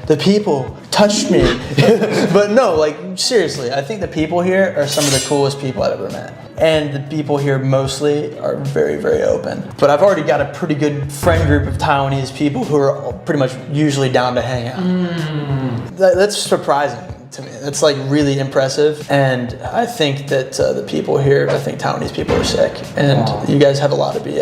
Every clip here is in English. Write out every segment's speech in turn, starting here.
the people touched me. But no, like seriously, I think the people here are some of the coolest people I've ever met. And the people here mostly are very, very open. But I've already got a pretty good friend group of Taiwanese people who are pretty much usually down to hang out. That's surprising to me. That's like really impressive. And I think that the people here, I think Taiwanese people are sick. And you guys have a lot to be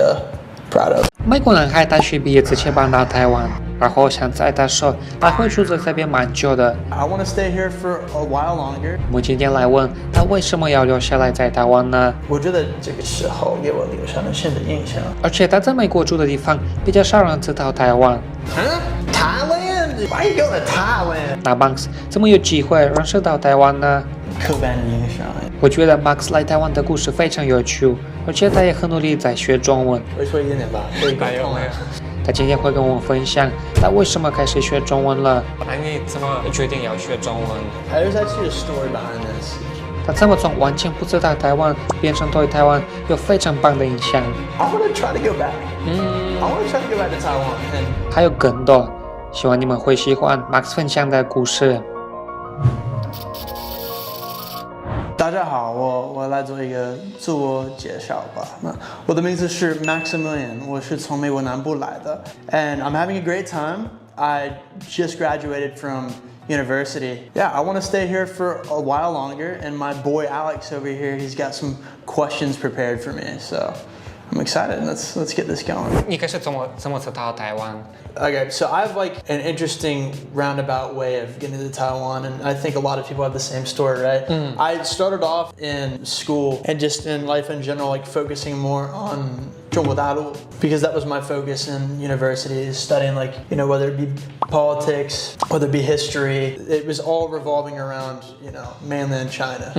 proud of. 美国男孩大学毕业之前搬到台湾，然后现在他说他会住在这边蛮久的。I want to stay here for a while longer. 我们今天来问他为什么要留下来在台湾呢？我觉得这个时候给我留下了深的印象。而且他在美国住的地方比较少人知道台湾。Thailand? Why are you going to Thailand? 那 Max 怎么有机会认识到台湾呢？刻板印象。我觉得 Max 来台湾的故事非常有趣，而且他也很努力在学中文。会说一点点吧，可以沟通。他今天会跟我们分享他为什么开始学中文了。那你怎么决定要学中文？ There's actually a story behind this. 他怎么从完全不知道台湾变成对台湾有非常棒的印象。I want to try to go back. I want to try to go back to Taiwan. And 还有更多，希望你们会喜欢 Max 分享的故事。大家好，我来做一个自我介绍吧。我的名字是 Maximilian， 我是从美国南部来的 ，and I'm having a great time. I just graduated from university. Yeah, I want to stay here for a while longer, and my boy Alex over here, he's got some questions prepared for me, so I'm excited. Let's get this going. 你开始怎么知道台湾？ Okay, so I have like an interesting roundabout way of getting to Taiwan, and I think a lot of people have the same story, right? I started off in school and just in life in general, like focusing more on 中国大陆 because that was my focus in university, is studying like, you know, whether it be politics, whether it be history. It was all revolving around, you know, mainland China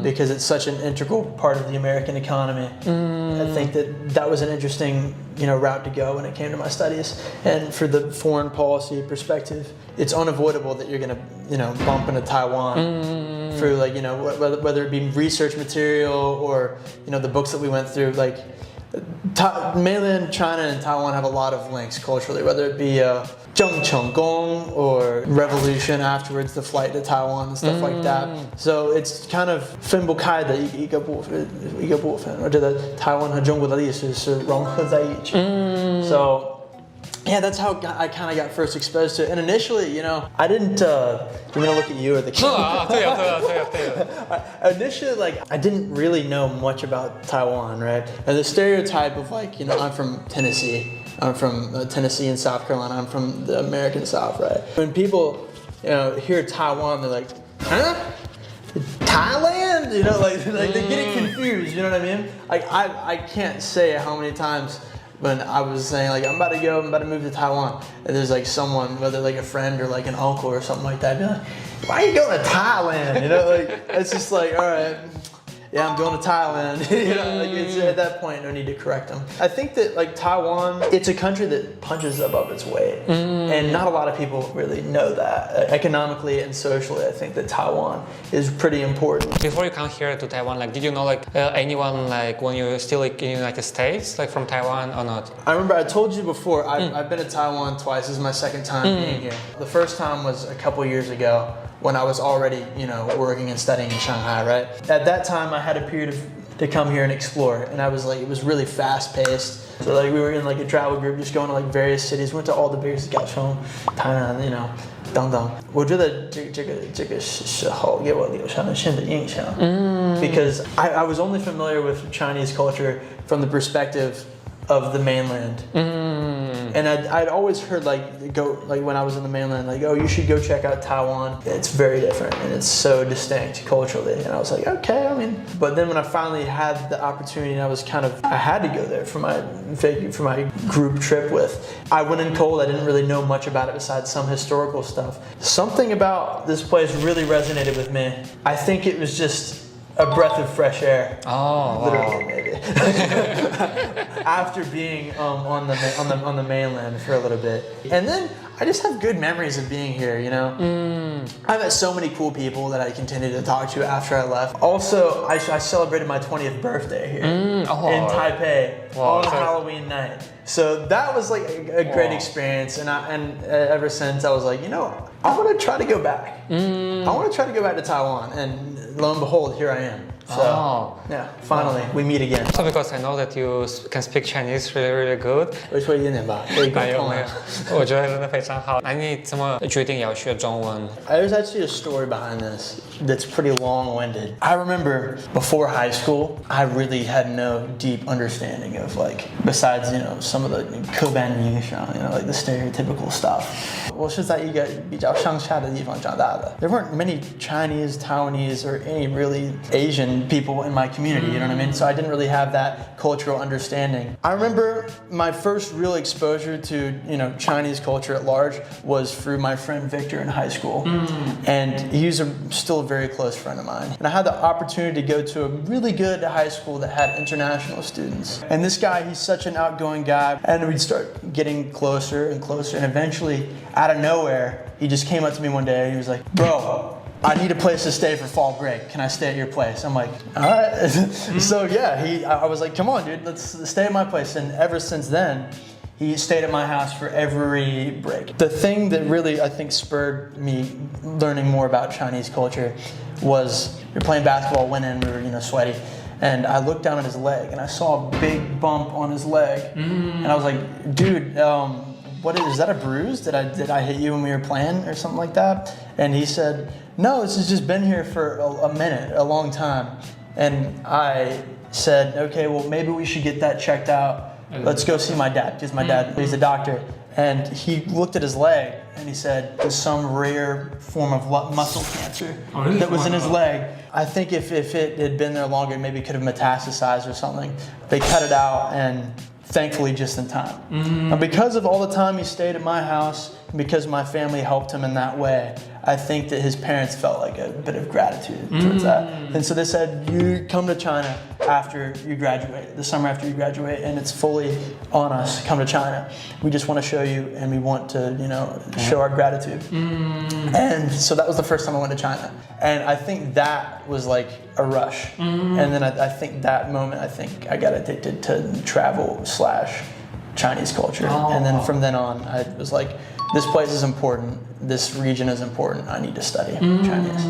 because it's such an integral part of the American economy. I think that was an interesting, you know, route to go when it came to my studies. And for the foreign policy perspective, it's unavoidable that you're gonna, you know, bump into Taiwan for like, you know, whether it be research material or, you know, the books that we went through. Like mainland China and Taiwan have a lot of links culturally, whether it be Zheng Chenggong or revolution afterwards, the flight to Taiwan and stuff like that. So it's kind of 分不开的一个部分。我觉得台湾和中国的历史是融合在一起。So yeah, that's how I kind of got first exposed to it. And initially, you know, I didn't. I'm gonna look at you or the camera. Initially, like, I didn't really know much about Taiwan, right? And the stereotype of like, you know, I'm from Tennessee. I'm from Tennessee and South Carolina. I'm from the American South, right? When people, you know, hear Taiwan, they're like, huh? Thailand? You know, like they get it confused. You know what I mean? Like I can't say how many times when I was saying like I'm about to move to Taiwan, and there's like someone, whether like a friend or like an uncle or something like that, be like, why are you going to Thailand? You know, like it's just like, all right, yeah, I'm going to Thailand. You know, like it's, at that point, no need to correct them. I think that like Taiwan, it's a country that punches above its weight, and not a lot of people really know that. Economically and socially, I think that Taiwan is pretty important. Before you come here to Taiwan, like, did you know like anyone like when you were still like in the United States, like from Taiwan or not? I remember I told you before, I've been to Taiwan twice. This is my second time being here. The first time was a couple years ago when I was already, you know, working and studying in Shanghai, right? At that time, I had a period to come here and explore, and I was like, it was really fast-paced. So like we were in like a travel group, just going to like various cities. Went to all the biggest Kaohsiung, Tainan, you know, 等等。我觉得这个时候给我留下了深的印象。Because I was only familiar with Chinese culture from the perspective of the mainland. And I'd always heard like when I was in the mainland, like, oh, you should go check out Taiwan. It's very different and it's so distinct culturally. And I was like, okay, I mean, but then when I finally had the opportunity, and I had to go there for my group trip with. I went in cold. I didn't really know much about it besides some historical stuff. Something about this place really resonated with me. I think it was just a breath of fresh air. Oh, literally, maybe. After being on the mainland for a little bit, and then I just have good memories of being here, you know? I've met so many cool people that I continue to talk to after I left. Also, I celebrated my 20th birthday here in Taipei on Halloween night. So that was like a great experience, and ever since I was like, you know, I want to try to go back. I want to try to go back to Taiwan, and lo and behold, here I am. So yeah, finally we meet again. So because I know that you can speak Chinese really, really good. 我说一点点吧，可以沟通啊。我觉得真的非常好。那你怎么决定要学中文？ There's actually a story behind this that's pretty long-winded. I remember before high school, I really had no deep understanding of like, besides, you know, some of the 刻板印象, you know, like the stereotypical stuff. 我是在一个比较乡下的地方长大的. There weren't many Chinese, Taiwanese, or any really Asian people in my community, you know what I mean? So I didn't really have that cultural understanding. I remember my first real exposure to, you know, Chinese culture at large was through my friend Victor in high school. And he's still a very close friend of mine. And I had the opportunity to go to a really good high school that had international students. And this guy, he's such an outgoing guy. And we'd start getting closer and closer. And eventually, out of nowhere, he just came up to me one day and he was like, bro, I need a place to stay for fall break. Can I stay at your place? I'm like, all right. So yeah, I was like, come on, dude, let's stay at my place. And ever since then, he stayed at my house for every break. The thing that really, I think, spurred me learning more about Chinese culture was we were playing basketball, went in, we were, you know, sweaty. And I looked down at his leg and I saw a big bump on his leg. And I was like, dude, is that a bruise? Did I hit you when we were playing or something like that? And he said, no, this has just been here for a minute, a long time. And I said, okay, well, maybe we should get that checked out. Let's go see my dad, because my dad, he's a doctor. And he looked at his leg and he said, there's some rare form of muscle cancer that was in his leg. I think if it had been there longer, maybe it could have metastasized or something. They cut it out, and thankfully just in time. And because of all the time he stayed at my house, and because my family helped him in that way, I think that his parents felt like a bit of gratitude towards that. And so they said, you come to China after you graduate, the summer after you graduate, and it's fully on us, come to China. We just want to show you, and we want to, you know, show our gratitude. And so that was the first time I went to China. And I think that was like a rush. And then I think that moment, I got addicted to travel/Chinese culture. And then from then on, I was like, this place is important, this region is important, I need to study Chinese.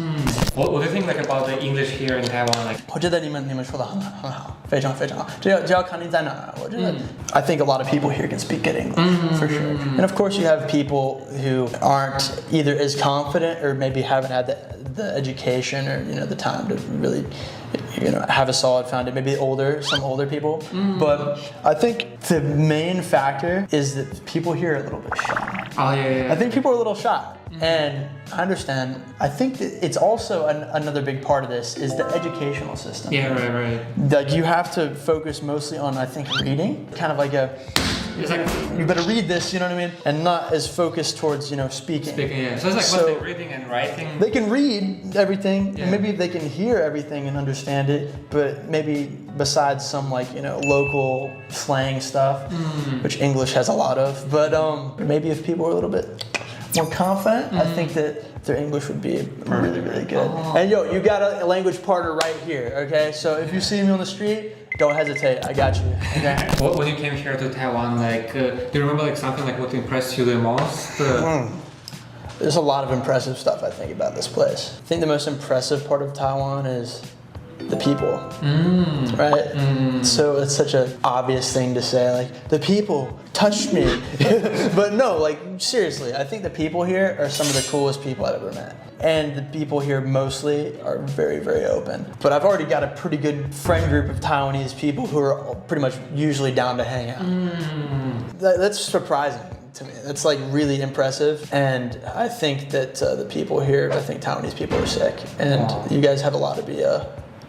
What do you think like about the English here in Taiwan? Like, 我觉得你们说得很好，非常非常好。只要看你在哪儿，我觉得 I think a lot of people here can speak good English for sure. And of course you have people who aren't either as confident or maybe haven't had the education or, you know, the time to really, you know, have a solid foundation. Maybe some older people. But I think the main factor is that people here are a little bit shy. I think people are a little shy. And I understand. I think that it's also another big part of this is the educational system. Yeah, right. Like you have to focus mostly on, I think, reading. Kind of like it's like, you better read this, you know what I mean? And not as focused towards, you know, speaking. Yeah. So it's like reading and writing. They can read everything, and maybe they can hear everything and understand it, but maybe besides some, like, you know, local slang stuff, which English has a lot of, but maybe if people were a little bit more confident, I think that their English would be really, really good. And yo, you got a language partner right here, okay? So if you see me on the street, don't hesitate, I got you, okay? When you came here to Taiwan, like, do you remember like something like what impressed you the most? There's a lot of impressive stuff I think about this place. I think the most impressive part of Taiwan is the people, right? So it's such an obvious thing to say, like, the people touched me. But no, like, seriously, I think the people here are some of the coolest people I've ever met. And the people here mostly are very, very open. But I've already got a pretty good friend group of Taiwanese people who are pretty much usually down to hang out. That's surprising to me. That's like really impressive. And I think that the people here, I think Taiwanese people are sick. And you guys have a lot to be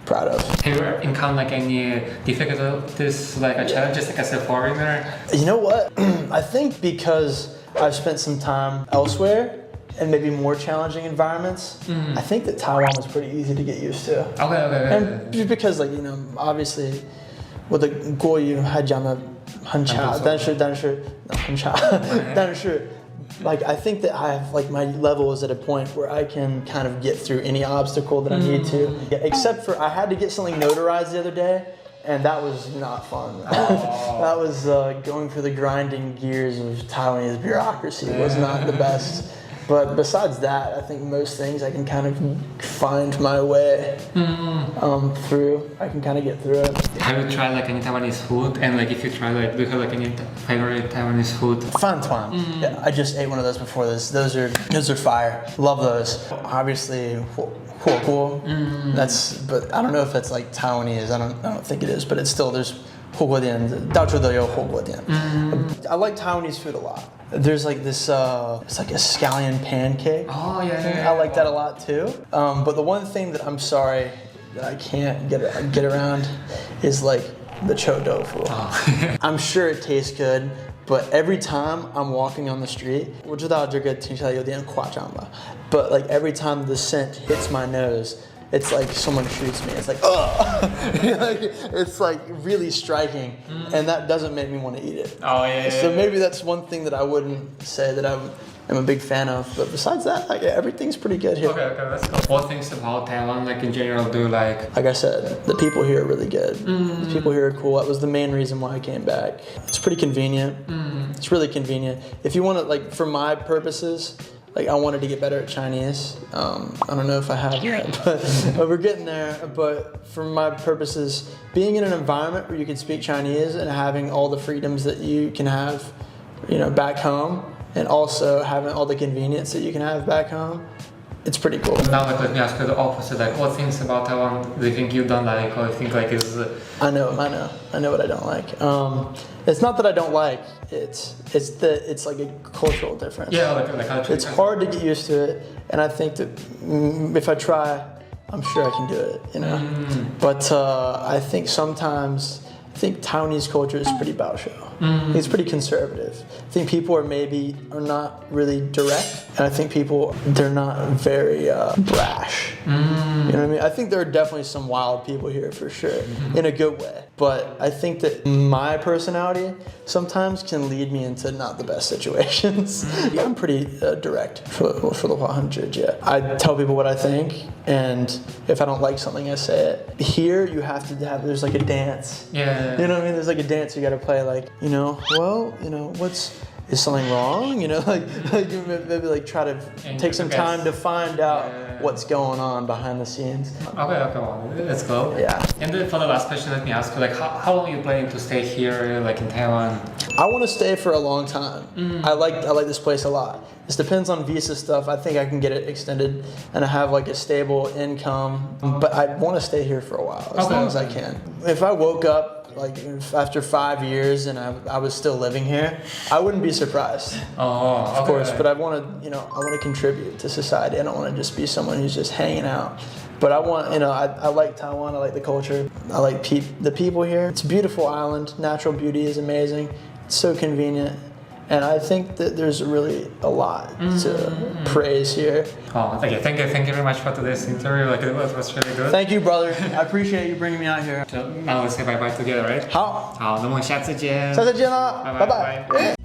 proud of. Have you encountered like any difficulties, like challenges, like as a foreigner? You know what? I think because I've spent some time elsewhere and maybe more challenging environments, I think that Taiwan was pretty easy to get used to. Okay. And just because, like, you know, obviously, 我的国语还讲得很差，但是 Like I think that I have like my level is at a point where I can kind of get through any obstacle that I need to. Yeah, except for I had to get something notarized the other day, and that was not fun. That was going through the grinding gears of Taiwanese bureaucracy was not the best. But besides that, I think most things I can kind of find my way through. I can kind of get through it. Have you tried like any Taiwanese food? And like if you try, like do you have like any favorite Taiwanese food? Fan tuan. Yeah, I just ate one of those before this. Those are fire. Love those. Obviously, huo guo. But I don't know if that's like Taiwanese. I don't think it is. But it's still there's huo guo dian. 到处都有火锅店. I like Taiwanese food a lot. There's like this, it's like a scallion pancake. Oh yeah. I like that a lot too. But the one thing that I'm sorry that I can't get around is like the cho tofu. Oh. I'm sure it tastes good, but every time I'm walking on the street, 我知道这个听起来有点夸张吧, but like every time the scent hits my nose, it's like someone shoots me. It's like, ugh! It's like really striking, and that doesn't make me want to eat it. Oh yeah. So maybe that's one thing that I wouldn't say that I'm a big fan of. But besides that, like everything's pretty good here. Okay, that's cool. What things about Taiwan, like in general, do you like? Like I said, the people here are really good. The people here are cool. That was the main reason why I came back. It's pretty convenient. It's really convenient. If you want to, like, for my purposes. Like I wanted to get better at Chinese. I don't know if I have yet, but we're getting there. But for my purposes, being in an environment where you can speak Chinese and having all the freedoms that you can have, back home, and also having all the convenience that you can have back home, it's pretty cool. Now, like, let me ask you the opposite. Like, what things about Taiwan do you think you don't like, or you think like is? I know what I don't like. It's not that I don't like. It's like a cultural difference. Yeah, like culture. It's hard to get used to it, and I think that if I try, I'm sure I can do it. But I think sometimes Taiwanese culture is pretty baoshou. It's pretty conservative. I think people are not really direct, and I think they're not very brash. You know what I mean? I think there are definitely some wild people here for sure, in a good way. But I think that my personality sometimes can lead me into not the best situations. I'm pretty direct for the 100. Yeah, I tell people what I think, and if I don't like something, I say it. Here, you have to have. There's like a dance. Yeah. You know what I mean? There's like a dance you got to play. Like, is something wrong? Maybe like try to take some time to find out what's going on behind the scenes. Okay, well, let's go. Yeah. And then for the last question, let me ask you, like, how long are you planning to stay here, like in Taiwan? I want to stay for a long time. I like this place a lot. This depends on visa stuff. I think I can get it extended, and I have like a stable income. But I want to stay here for a while, as long as I can. If I woke up like after 5 years and I was still living here, I wouldn't be surprised. Of course, but I want to contribute to society. I don't want to just be someone who's just hanging out. But I want, I like Taiwan. I like the culture. I like the people here. It's a beautiful island. Natural beauty is amazing. It's so convenient. And I think that there's really a lot to praise here. Oh, thank you very much for today's interview. Like, it was really good. Thank you, brother. I appreciate you bringing me out here. So now let's say bye bye together, right? 好，好，那么我们下次见。下次见啦，拜拜。